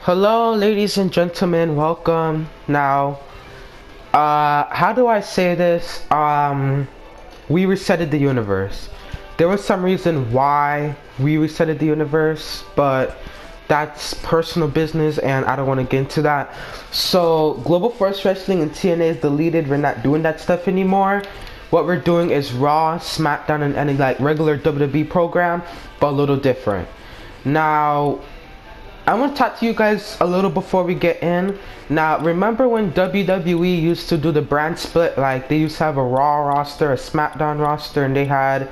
Hello, ladies and gentlemen, welcome. Now, how do I say this? We resetted the universe. There was some reason why we resetted the universe, but that's personal business and I don't want to get into that. So, Global Force Wrestling and TNA is deleted. We're not doing that stuff anymore. What we're doing is Raw, SmackDown, and any like regular WWE program, but a little different. Now, I want to talk to you guys a little before we get in. Now, remember when WWE used to do the brand split? Like, they used to have a Raw roster, a SmackDown roster, and they had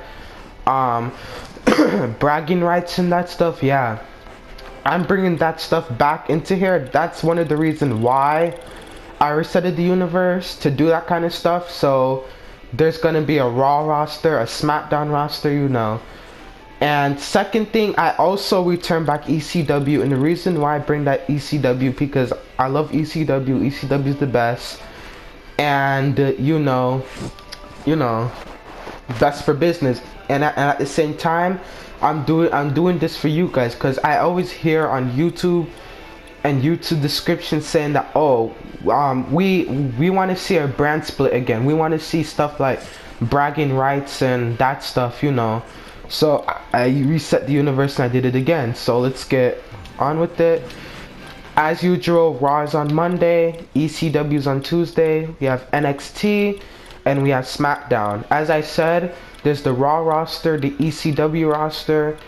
bragging rights and that stuff? Yeah. I'm bringing that stuff back into here. That's one of the reasons why I resetted the universe, to do that kind of stuff. So, there's going to be a Raw roster, a SmackDown roster, you know. And second thing, I also return back ECW, and the reason why I bring that ECW because I love ECW. ECW is the best, and you know, best for business. And at the same time, I'm doing this for you guys because I always hear on YouTube and YouTube descriptions saying that we want to see a brand split again. We want to see stuff like bragging rights and that stuff, you know. So I reset the universe and I did it again. So let's get on with it. As usual, Raw is on Monday, ECW is on Tuesday, we have NXT, and we have SmackDown. As I said, there's the Raw roster, the ECW roster.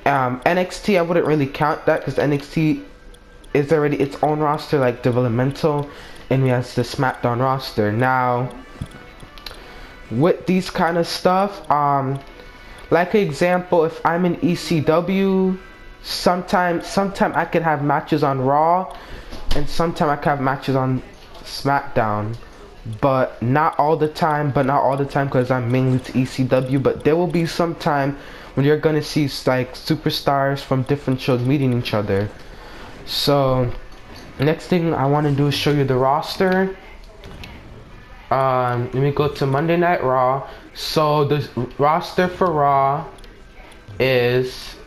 NXT, I wouldn't really count that because NXT is already its own roster, like developmental, and we have the SmackDown roster. Now, with these kind of stuff, like an example, if I'm in ECW, sometime I could have matches on Raw, and sometime I could have matches on SmackDown, but not all the time. Because I'm mainly to ECW. But there will be some time when you're gonna see like superstars from different shows meeting each other. So next thing I want to do is show you the roster. Let me go to Monday Night Raw. So the roster for Raw is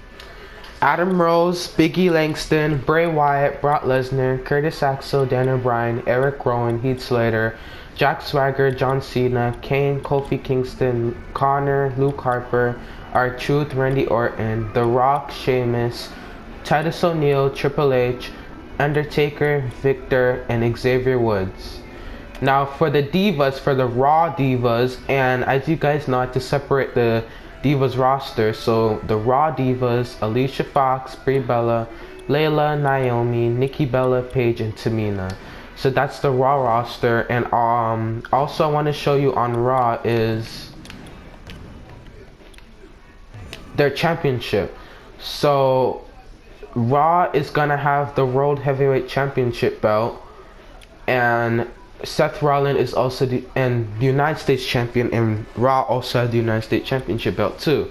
Adam Rose, Big E Langston, Bray Wyatt, Brock Lesnar, Curtis Axel, Daniel Bryan, Eric Rowan, Heath Slater, Jack Swagger, John Cena, Kane, Kofi Kingston, Connor, Luke Harper, R-Truth, Randy Orton, The Rock, Sheamus, Titus O'Neil, Triple H, Undertaker, Victor, and Xavier Woods. Now for the Divas, for the Raw Divas, and as you guys know, I have to separate the Divas roster. So the Raw Divas, Alicia Fox, Brie Bella, Layla, Naomi, Nikki Bella, Paige, and Tamina. So that's the Raw roster. And also I want to show you on Raw is their championship. So Raw is gonna have the World Heavyweight Championship belt, and Seth Rollins is also the United States champion, and Raw also has the United States Championship belt too.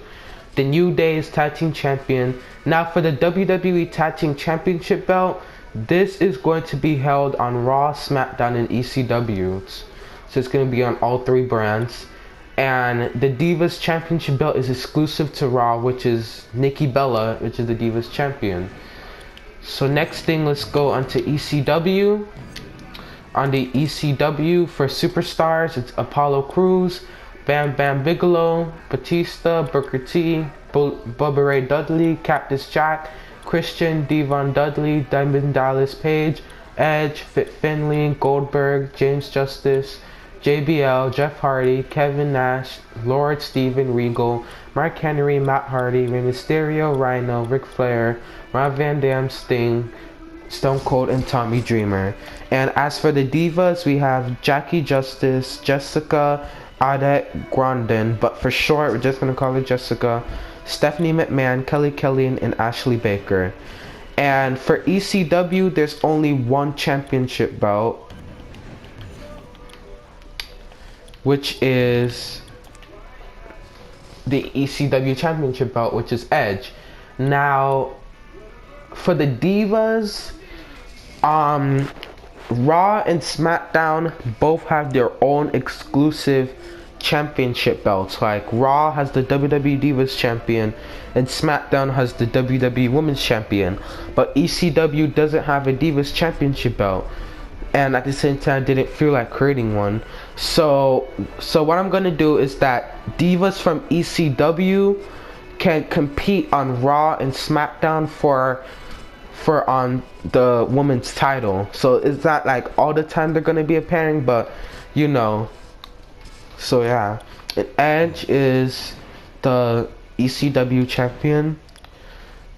The New Day is Tag Team Champion. Now for the WWE Tag Team Championship belt, this is going to be held on Raw, SmackDown, and ECW. So it's going to be on all three brands. And the Divas Championship belt is exclusive to Raw, which is Nikki Bella, which is the Divas Champion. So next thing, let's go on to ECW. On the ECW for superstars, it's Apollo Crews, Bam Bam Bigelow, Batista, Booker T, Bubba Ray Dudley, Cactus Jack, Christian, Devon Dudley, Diamond Dallas Page, Edge, Fit Finley, Goldberg, James Justice, JBL, Jeff Hardy, Kevin Nash, Lord Steven Regal, Mark Henry, Matt Hardy, Rey Mysterio, Rhino, Ric Flair, Rob Van Dam, Sting, Stone Cold, and Tommy Dreamer. And as for the Divas, we have Jackie Justice, Jessica Adet Grandin, but for short we're just gonna call her Jessica, Stephanie McMahon, Kelly Kelly, and Ashley Baker. And for ECW, there's only one championship belt, which is the ECW championship belt, which is Edge. Now for the Divas, Raw and SmackDown both have their own exclusive championship belts. Like Raw has the WWE Divas Champion and SmackDown has the WWE Women's Champion, but ECW doesn't have a Divas Championship belt, and at the same time didn't feel like creating one. So what I'm gonna do is that divas from ECW can compete on Raw and SmackDown for on the women's title. So it's not like all the time they're gonna be a pairing, but you know. So yeah, and Edge is the ECW champion.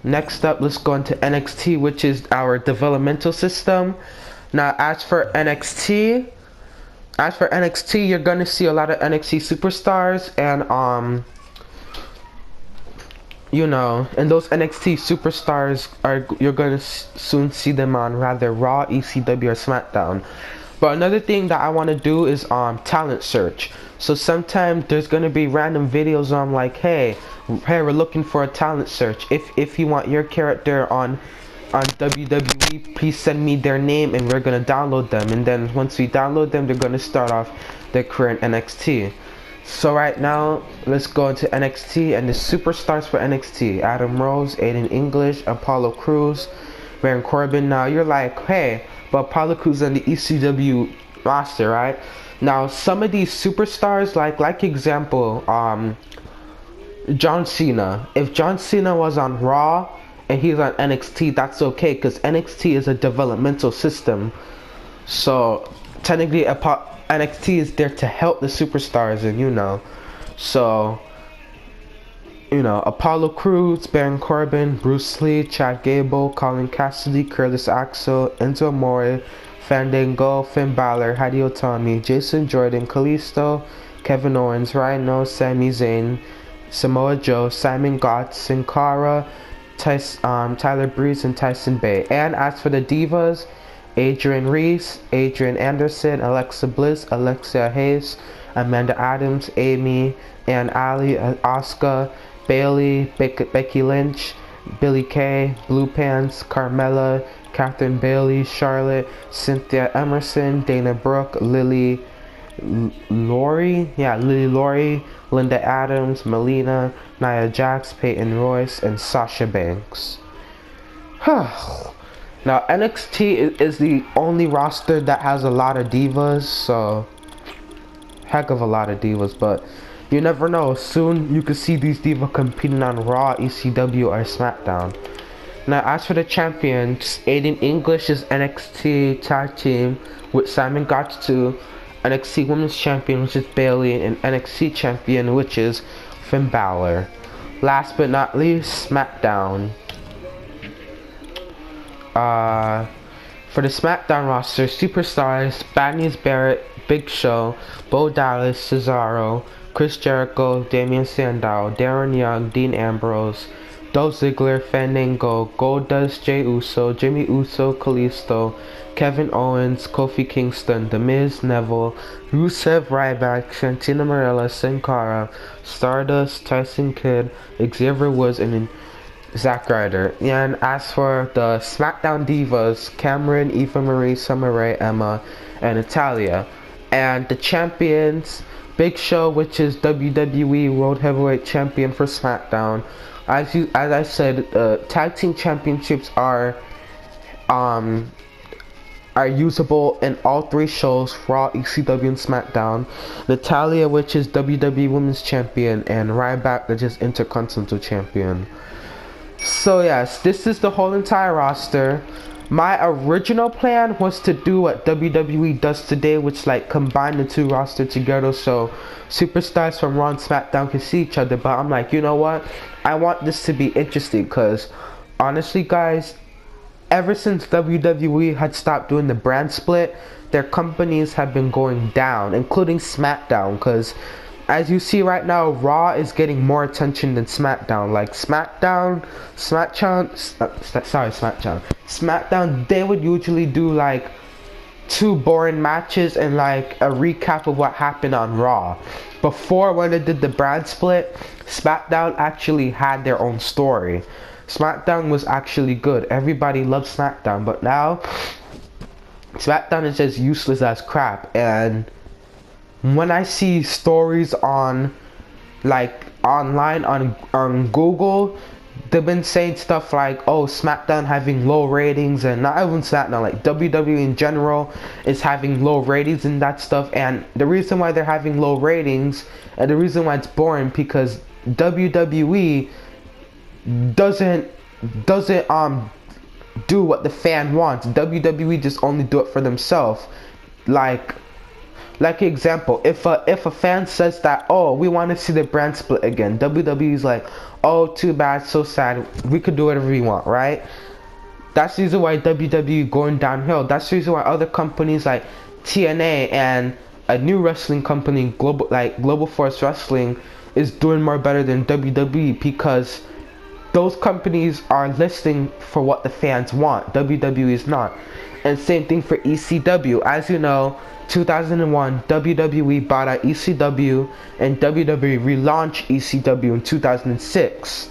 Next up, let's go into NXT, which is our developmental system. Now, as for NXT, you're gonna see a lot of NXT superstars, and you know, and those NXT superstars you're gonna soon see them on rather Raw, ECW, or SmackDown. But another thing that I want to do is talent search. So sometimes there's gonna be random videos on like, hey, we're looking for a talent search. If you want your character on WWE, please send me their name and we're gonna download them. And then once we download them, they're gonna start off their career in NXT. So right now, let's go into NXT and the superstars for NXT: Adam Rose, Aiden English, Apollo Crews, Baron Corbin. Now you're like, hey, but Apollo Crews on the ECW roster, right? Now some of these superstars, like example, John Cena. If John Cena was on Raw and he's on NXT, that's okay, because NXT is a developmental system. So technically NXT is there to help the superstars, and you know. So, you know, Apollo Crews, Baron Corbin, Bruce Lee, Chad Gable, Colin Cassidy, Curtis Axel, Enzo Amore, Fandango, Finn Balor, Hideo Itami, Jason Jordan, Kalisto, Kevin Owens, Rhino, Sami Zayn, Samoa Joe, Simon Gotch, Sin Cara, Tyler Breeze, and Tyson Bay. And as for the divas, Adrian Reese, Adrian Anderson, Alexa Bliss, Alexia Hayes, Amanda Adams, Amy, Ann Ali, Asuka, Bailey, Becky Lynch, Billie Kay, Blue Pants, Carmella, Catherine Bailey, Charlotte, Cynthia Emerson, Dana Brooke, Lily Laurie, Linda Adams, Melina, Nia Jax, Peyton Royce, and Sasha Banks. Now NXT is the only roster that has a lot of divas, so heck of a lot of divas, but you never know, soon you could see these divas competing on Raw, ECW, or SmackDown. Now as for the champions, Aiden English is NXT tag team with Simon Gotch 2, NXT Women's Champion, which is Bailey, and NXT Champion, which is Finn Balor. Last but not least, SmackDown. For the SmackDown roster, superstars: Bad News Barrett, Big Show, Bo Dallas, Cesaro, Chris Jericho, Damian Sandow, Darren Young, Dean Ambrose, Dolph Ziggler, Fandango, Goldust, Jey Uso, Jimmy Uso, Kalisto, Kevin Owens, Kofi Kingston, The Miz, Neville, Rusev, Ryback, Santina Marella, Sin Cara, Stardust, Tyson Kidd, Xavier Woods, and Zack Ryder. And as for the SmackDown divas, Cameron, Eva Marie, Summer Rae, Emma, and Natalya. And the champions, Big Show, which is WWE World Heavyweight Champion for SmackDown. As I said, tag team championships are usable in all three shows: Raw, ECW, and SmackDown. Natalya, which is WWE Women's Champion, and Ryback, which is Intercontinental Champion. So yes, this is the whole entire roster. My original plan was to do what WWE does today, which like combine the two rosters together so superstars from Raw and SmackDown can see each other. But I'm like, you know what? I want this to be interesting, because honestly, guys, ever since WWE had stopped doing the brand split, their companies have been going down, including SmackDown, because as you see right now, Raw is getting more attention than SmackDown. Like SmackDown, they would usually do like 2 boring matches and like a recap of what happened on Raw. Before, when they did the brand split, SmackDown actually had their own story. SmackDown was actually good. Everybody loved SmackDown, but now SmackDown is just useless as crap. And when I see stories on like online on Google, they've been saying stuff like, oh, SmackDown having low ratings, and not even SmackDown, like WWE in general is having low ratings and that stuff. And the reason why they're having low ratings and the reason why it's boring, because WWE doesn't do what the fan wants. WWE just only do it for themselves. Like example, if a fan says that, oh, we want to see the brand split again, WWE is like, oh, too bad, so sad, we could do whatever we want, right? That's the reason why WWE going downhill. That's the reason why other companies like TNA and a new wrestling company, Global Force Wrestling, is doing more better than WWE, because those companies are listening for what the fans want. WWE is not. And same thing for ECW. As you know, 2001, WWE bought out ECW, and WWE relaunched ECW in 2006.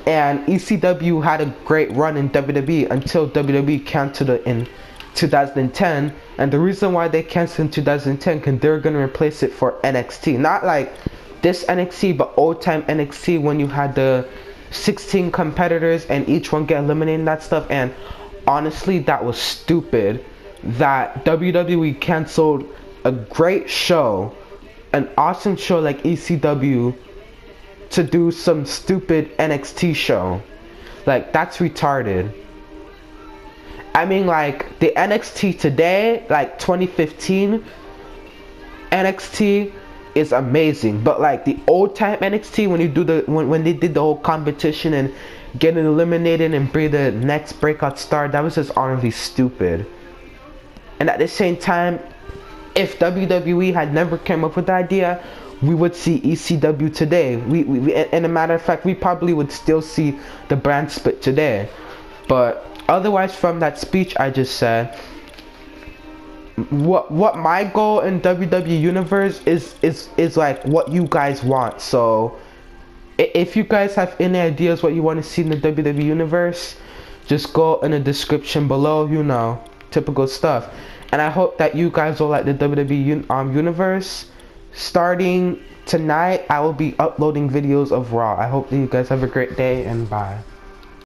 And ECW had a great run in WWE until WWE canceled it in 2010. And the reason why they canceled in 2010, because they're going to replace it for NXT. Not like this NXT, but old time NXT, when you had the 16 competitors and each one get eliminated and that stuff. And honestly, that was stupid that WWE canceled a great show, an awesome show like ECW, to do some stupid NXT show. Like, that's retarded. I mean, like, the NXT today, like 2015 NXT is amazing, but like the old time NXT, when you do when they did the whole competition and getting eliminated and be the next breakout star, that was just honestly stupid. And at the same time, if WWE had never came up with the idea, we would see ECW today. We and a matter of fact, we probably would still see the brand split today. But otherwise, from that speech I just said, what my goal in WWE Universe is like what you guys want. So if you guys have any ideas what you want to see in the WWE Universe, just go in the description below, you know, typical stuff. And I hope that you guys will like the WWE Universe. Starting tonight, I will be uploading videos of Raw. I hope that you guys have a great day, and bye.